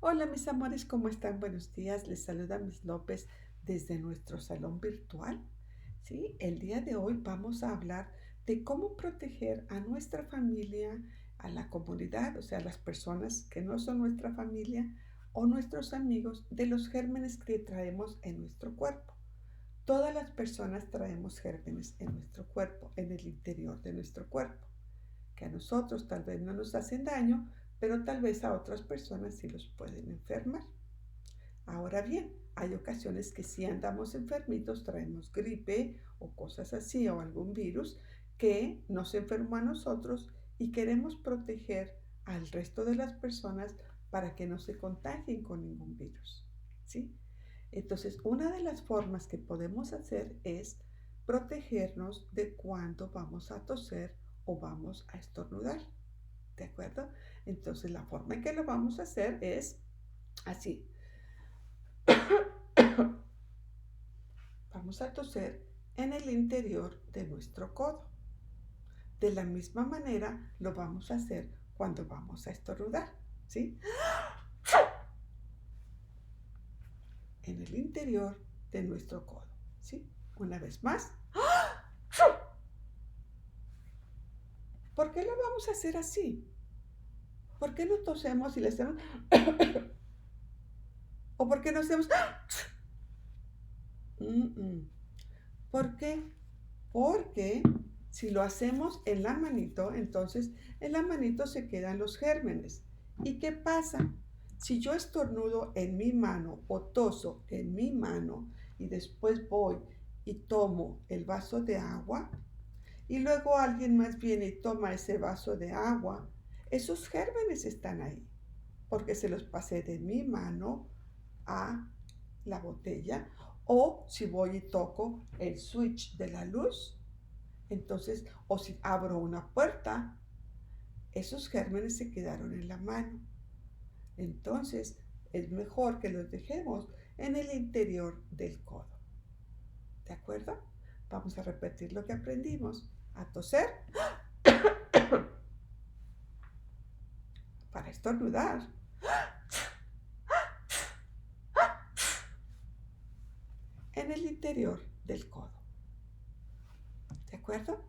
Hola mis amores, ¿cómo están? Buenos días. Les saluda Miss López desde nuestro salón virtual. Sí, el día de hoy vamos a hablar de cómo proteger a nuestra familia, a la comunidad, o sea, las personas que no son nuestra familia o nuestros amigos de los gérmenes que traemos en nuestro cuerpo. Todas las personas traemos gérmenes en nuestro cuerpo, en el interior de nuestro cuerpo, que a nosotros tal vez no nos hacen daño, pero tal vez a otras personas sí los pueden enfermar. Ahora bien, hay ocasiones que si andamos enfermitos, traemos gripe o cosas así o algún virus que nos enfermó a nosotros y queremos proteger al resto de las personas para que no se contagien con ningún virus. ¿Sí? Entonces, una de las formas que podemos hacer es protegernos de cuando vamos a toser o vamos a estornudar. ¿De acuerdo? Entonces, la forma en que lo vamos a hacer es así. Vamos a toser en el interior de nuestro codo. De la misma manera lo vamos a hacer cuando vamos a estornudar, ¿sí? En el interior de nuestro codo, ¿sí? Una vez más. ¿Por qué lo vamos a hacer así? ¿Por qué no tosemos y le hacemos? ¿O por qué no hacemos? ¿Por qué? Porque si lo hacemos en la manito, entonces en la manito se quedan los gérmenes. ¿Y qué pasa? Si yo estornudo en mi mano o toso en mi mano y después voy y tomo el vaso de agua y luego alguien más viene y toma ese vaso de agua, esos gérmenes están ahí porque se los pasé de mi mano a la botella. O si voy y toco el switch de la luz, entonces, o si abro una puerta, esos gérmenes se quedaron en la mano. Entonces, es mejor que los dejemos en el interior del codo. ¿De acuerdo? Vamos a repetir lo que aprendimos. A toser para estornudar. En el interior del codo. ¿De acuerdo?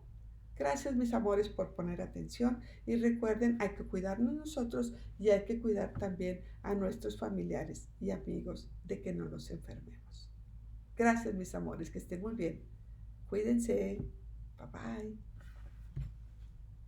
Gracias, mis amores, por poner atención y recuerden, hay que cuidarnos nosotros y hay que cuidar también a nuestros familiares y amigos de que no nos enfermemos. Gracias, mis amores, que estén muy bien. Cuídense. Bye bye.